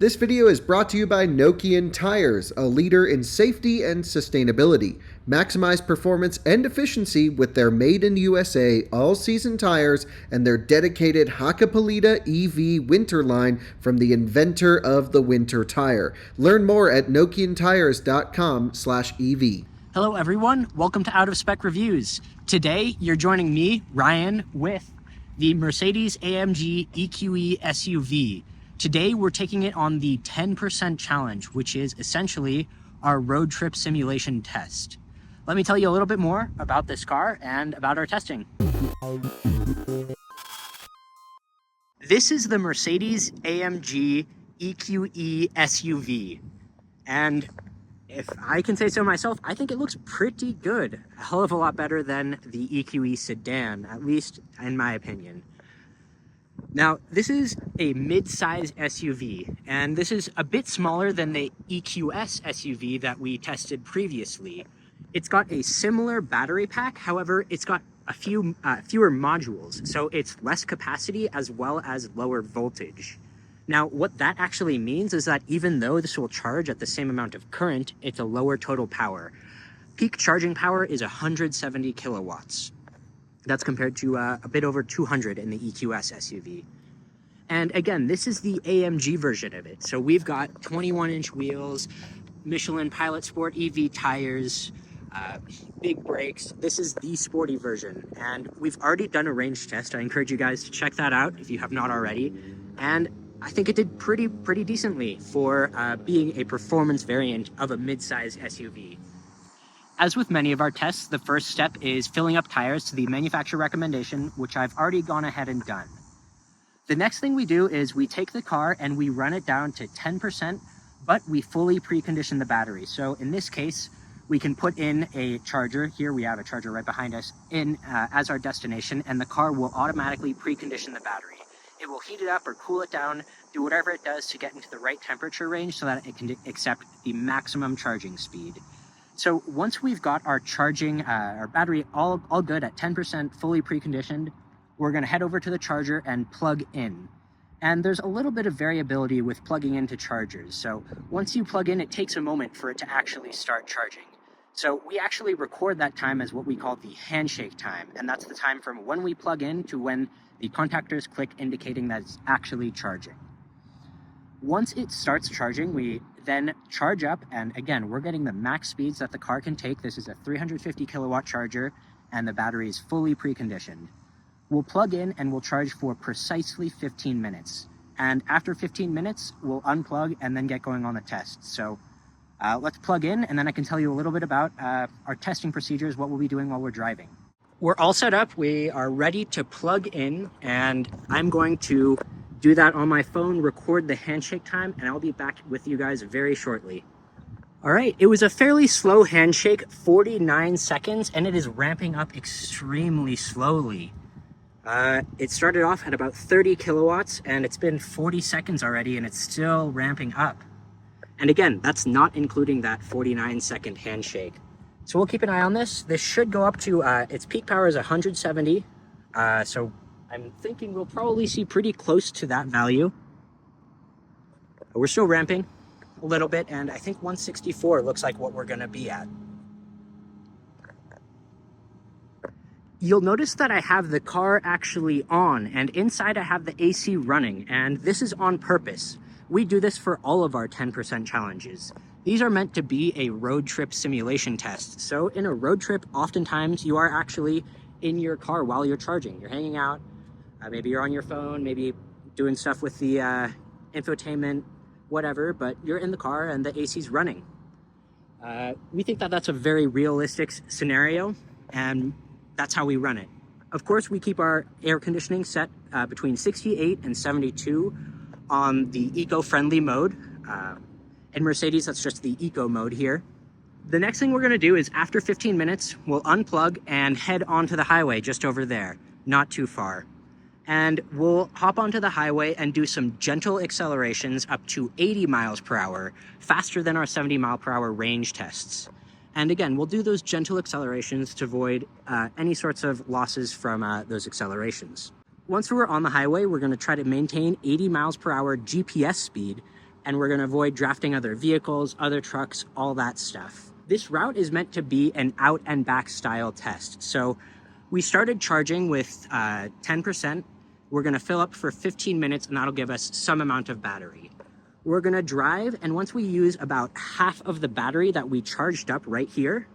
This video is brought to you by Nokian Tires, a leader in safety and sustainability. Maximize performance and efficiency with their made in USA all-season tires and their dedicated Hakkapeliitta EV winter line from the inventor of the winter tire. Learn more at nokiantires.com/EV. Hello everyone, welcome to Out of Spec Reviews. Today you're joining me, Ryan, with the Mercedes AMG EQE SUV. Today we're taking it on the 10% challenge, which is essentially our road trip simulation test. Let me tell you a little bit more about this car and about our testing. This is the Mercedes AMG EQE SUV. And if I can say so myself, I think it looks pretty good. A hell of a lot better than the EQE sedan, at least in my opinion. Now, this is a mid-size SUV, and this is a bit smaller than the EQS SUV that we tested previously. It's got a similar battery pack, however, it's got a few fewer modules, so it's less capacity as well as lower voltage. Now, what that actually means is that even though this will charge at the same amount of current, it's a lower total power. Peak charging power is 170 kilowatts. That's compared to a bit over 200 in the EQS SUV. And again, this is the AMG version of it. So we've got 21-inch wheels, Michelin Pilot Sport EV tires, big brakes. This is the sporty version. And we've already done a range test. I encourage you guys to check that out if you have not already. And I think it did pretty decently for being a performance variant of a mid-size SUV. As with many of our tests, the first step is filling up tires to the manufacturer recommendation, which I've already gone ahead and done. The next thing we do is we take the car and we run it down to 10%, but we fully precondition the battery. So in this case, we can put in a charger. Here we have a charger right behind us as our destination, and the car will automatically precondition the battery. It will heat it up or cool it down, do whatever it does to get into the right temperature range so that it can accept the maximum charging speed. So once we've got our charging, our battery all good at 10%, fully preconditioned, we're going to head over to the charger and plug in. And there's a little bit of variability with plugging into chargers. So once you plug in, it takes a moment for it to actually start charging. So we actually record that time as what we call the handshake time. And that's the time from when we plug in to when the contactors click, indicating that it's actually charging. Once it starts charging, we then charge up, and again, we're getting the max speeds that the car can take. This is a 350 kilowatt charger, and the battery is fully preconditioned. We'll plug in and we'll charge for precisely 15 minutes. And after 15 minutes, we'll unplug and then get going on the test. So let's plug in, and then I can tell you a little bit about our testing procedures, what we'll be doing while we're driving. We're all set up. We are ready to plug in, and I'm going to do that on my phone, record the handshake time, and I'll be back with you guys very shortly. All right, it was a fairly slow handshake, 49 seconds, and it is ramping up extremely slowly. It started off at about 30 kilowatts, and it's been 40 seconds already, and it's still ramping up. And again, that's not including that 49-second handshake. So we'll keep an eye on this. This should go up to, its peak power is 170, so I'm thinking we'll probably see pretty close to that value. We're still ramping a little bit, and I think 164 looks like what we're going to be at. You'll notice that I have the car actually on, and inside I have the AC running, and this is on purpose. We do this for all of our 10% challenges. These are meant to be a road trip simulation test. So in a road trip, oftentimes you are actually in your car while you're charging. You're hanging out. Maybe you're on your phone, maybe doing stuff with the infotainment, whatever, but you're in the car and the AC's running. We think that that's a very realistic scenario, and that's how we run it. Of course, we keep our air conditioning set between 68 and 72 on the eco-friendly mode. In Mercedes, that's just the eco mode here. The next thing we're gonna do is after 15 minutes, we'll unplug and head onto the highway just over there, not too far. And we'll hop onto the highway and do some gentle accelerations up to 80 miles per hour, faster than our 70 mile per hour range tests. And again, we'll do those gentle accelerations to avoid any sorts of losses from those accelerations. Once we're on the highway, we're gonna try to maintain 80 miles per hour GPS speed, and we're gonna avoid drafting other vehicles, other trucks, all that stuff. This route is meant to be an out and back style test. So we started charging with 10%. We're gonna fill up for 15 minutes and that'll give us some amount of battery. We're gonna drive, and once we use about half of the battery that we charged up right here,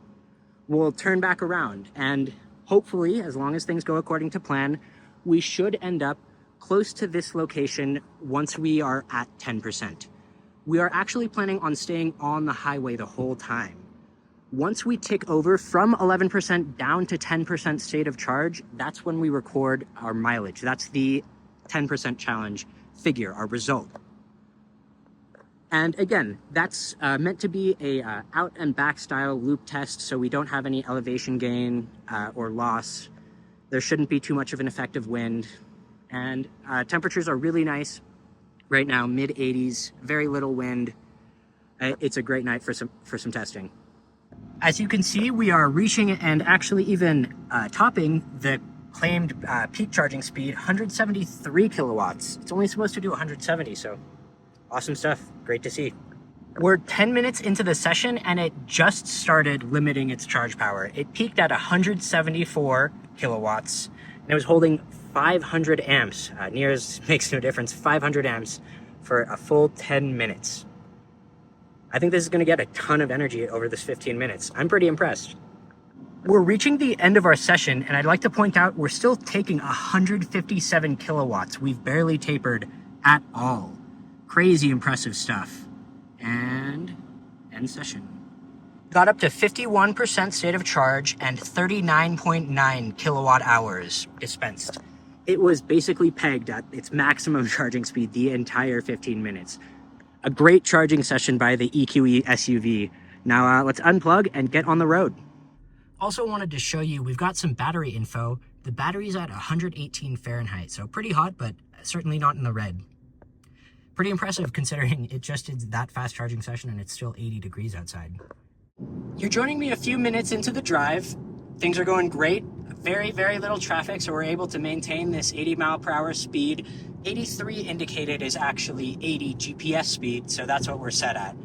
we'll turn back around, and hopefully, as long as things go according to plan, we should end up close to this location once we are at 10%. We are actually planning on staying on the highway the whole time. Once we tick over from 11% down to 10% state of charge, that's when we record our mileage. That's the 10% challenge figure, our result. And again, that's meant to be a out and back style loop test, so we don't have any elevation gain or loss. There shouldn't be too much of an effective wind. And temperatures are really nice right now, mid 80s, very little wind. It's a great night for some testing. As you can see, we are reaching and actually even topping the claimed peak charging speed, 173 kilowatts. It's only supposed to do 170, so awesome stuff. Great to see. We're 10 minutes into the session and it just started limiting its charge power. It peaked at 174 kilowatts and it was holding 500 amps. Nears makes no difference, 500 amps for a full 10 minutes. I think this is gonna get a ton of energy over this 15 minutes. I'm pretty impressed. We're reaching the end of our session and I'd like to point out we're still taking 157 kilowatts. We've barely tapered at all. Crazy impressive stuff. And end session. Got up to 51% state of charge and 39.9 kilowatt hours dispensed. It was basically pegged at its maximum charging speed the entire 15 minutes. A great charging session by the EQE SUV. Now let's unplug and get on the road. Also wanted to show you, we've got some battery info. The battery's at 118 Fahrenheit, so pretty hot, but certainly not in the red. Pretty impressive considering it just did that fast charging session and it's still 80 degrees outside. You're joining me a few minutes into the drive. Things are going great. Very, very little traffic, so we're able to maintain this 80 mile per hour speed. 83 indicated is actually 80 GPS speed, so that's what we're set at.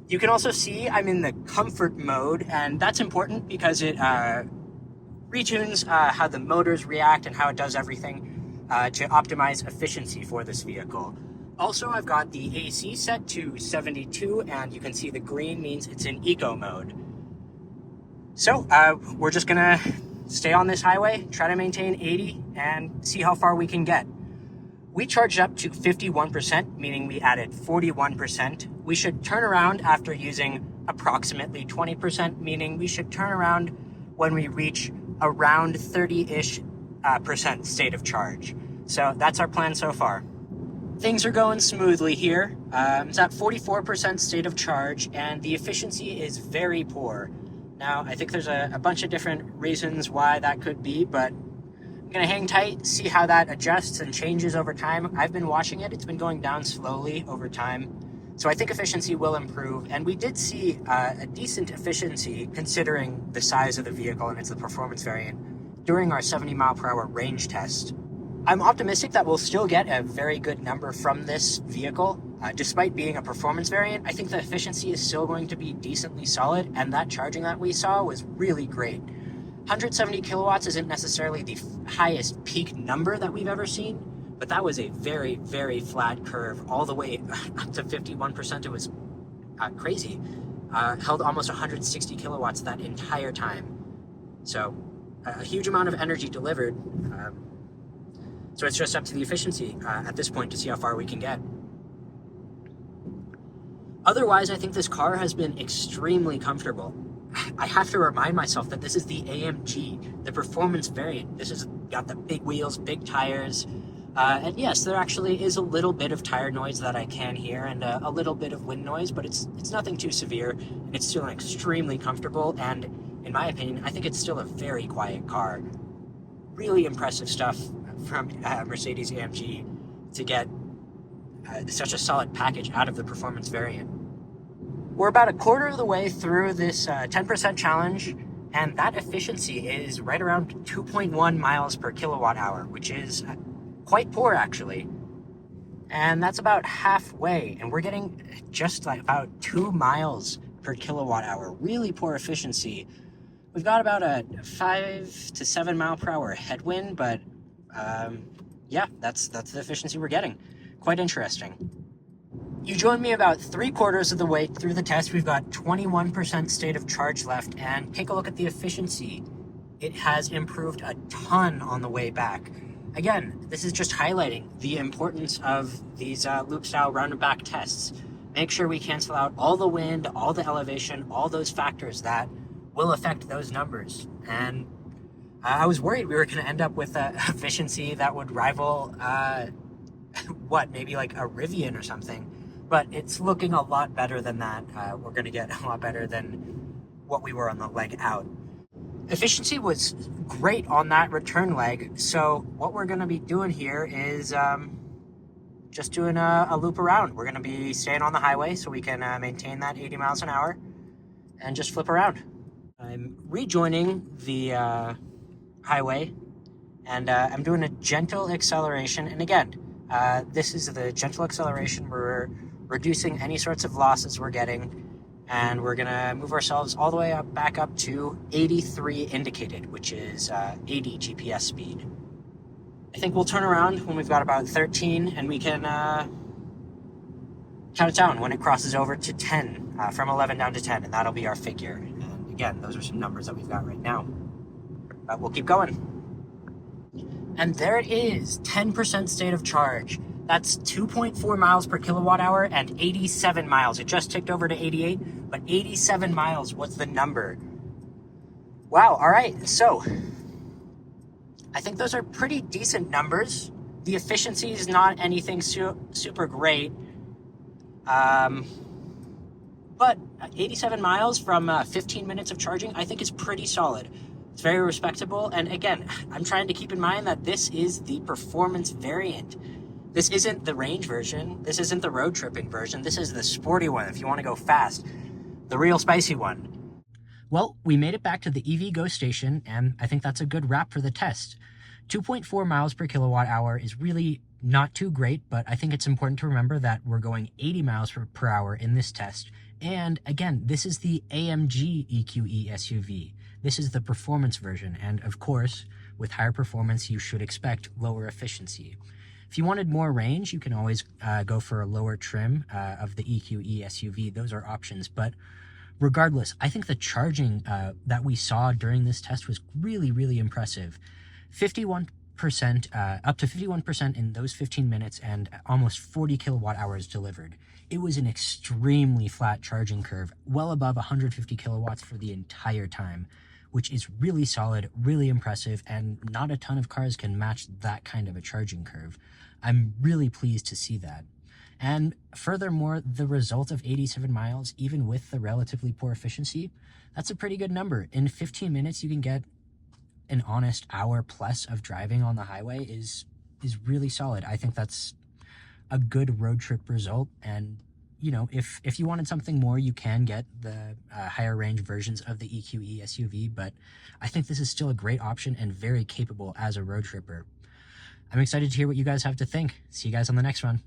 You can also see I'm in the comfort mode, and that's important because it retunes how the motors react and how it does everything to optimize efficiency for this vehicle. Also, I've got the AC set to 72, and you can see the green means it's in eco mode. So we're just gonna stay on this highway, try to maintain 80, and see how far we can get. We charged up to 51%, meaning we added 41%. We should turn around after using approximately 20%, meaning we should turn around when we reach around 30-ish percent state of charge. So that's our plan so far. Things are going smoothly here. It's at 44% state of charge, and the efficiency is very poor. Now, I think there's a bunch of different reasons why that could be, but I'm gonna hang tight, see how that adjusts and changes over time. I've been watching it. It's been going down slowly over time. So I think efficiency will improve, and we did see a decent efficiency considering the size of the vehicle and it's the performance variant during our 70 mile per hour range test. I'm optimistic that we'll still get a very good number from this vehicle. Despite being a performance variant, I think the efficiency is still going to be decently solid, and that charging that we saw was really great. 170 kilowatts isn't necessarily the highest peak number that we've ever seen, but that was a very, very flat curve all the way up to 51%. It was crazy. Held almost 160 kilowatts that entire time. So a huge amount of energy delivered. So it's just up to the efficiency at this point to see how far we can get. Otherwise, I think this car has been extremely comfortable. I have to remind myself that this is the AMG, the performance variant. This has got the big wheels, big tires, and yes, there actually is a little bit of tire noise that I can hear and a little bit of wind noise, but it's nothing too severe. It's still extremely comfortable, and in my opinion, I think it's still a very quiet car. Really impressive stuff from Mercedes AMG to get such a solid package out of the performance variant. We're about a quarter of the way through this 10% challenge, and that efficiency is right around 2.1 miles per kilowatt hour, which is quite poor actually. And that's about halfway, and we're getting just like about 2 miles per kilowatt hour. Really poor efficiency. We've got about a 5 to 7 mile per hour headwind, but yeah, that's the efficiency we're getting. Quite interesting. You joined me about 3/4 of the way through the test. We've got 21% state of charge left, and take a look at the efficiency. It has improved a ton on the way back. Again, this is just highlighting the importance of these loop-style round-and-back tests. Make sure we cancel out all the wind, all the elevation, all those factors that will affect those numbers. And I was worried we were going to end up with an efficiency that would rival, maybe like a Rivian or something. But it's looking a lot better than that. We're going to get a lot better than what we were on the leg out. Efficiency was great on that return leg, so what we're going to be doing here is just doing a loop around. We're going to be staying on the highway so we can maintain that 80 miles an hour and just flip around. I'm rejoining the highway, and I'm doing a gentle acceleration. And again, this is the gentle acceleration. We're reducing any sorts of losses we're getting, and we're gonna move ourselves all the way up, back up to 83 indicated, which is 80 GPS speed. I think we'll turn around when we've got about 13, and we can count it down when it crosses over to 10, from 11 down to 10, and that'll be our figure. And again, those are some numbers that we've got right now. But we'll keep going. And there it is, 10% state of charge. That's 2.4 miles per kilowatt hour and 87 miles. It just ticked over to 88, but 87 miles was the number. Wow, all right, so I think those are pretty decent numbers. The efficiency is not anything super great. But 87 miles from 15 minutes of charging, I think is pretty solid. It's very respectable. And again, I'm trying to keep in mind that this is the performance variant. This isn't the range version. This isn't the road tripping version. This is the sporty one if you want to go fast. The real spicy one. Well, we made it back to the EV Go station, and I think that's a good wrap for the test. 2.4 miles per kilowatt hour is really not too great, but I think it's important to remember that we're going 80 miles per hour in this test. And again, this is the AMG EQE SUV. This is the performance version, and of course, with higher performance, you should expect lower efficiency. If you wanted more range, you can always go for a lower trim of the EQE SUV. Those are options, but regardless, I think the charging that we saw during this test was really, really impressive. 51%, up to 51% in those 15 minutes and almost 40 kilowatt hours delivered. It was an extremely flat charging curve, well above 150 kilowatts for the entire time, which is really solid, really impressive, and not a ton of cars can match that kind of a charging curve. I'm really pleased to see that. And furthermore, the result of 87 miles, even with the relatively poor efficiency, that's a pretty good number. In 15 minutes, you can get an honest hour plus of driving on the highway is really solid. I think that's a good road trip result. And, you know, if you wanted something more, you can get the higher range versions of the EQE SUV, but I think this is still a great option and very capable as a road tripper. I'm excited to hear what you guys have to think. See you guys on the next one.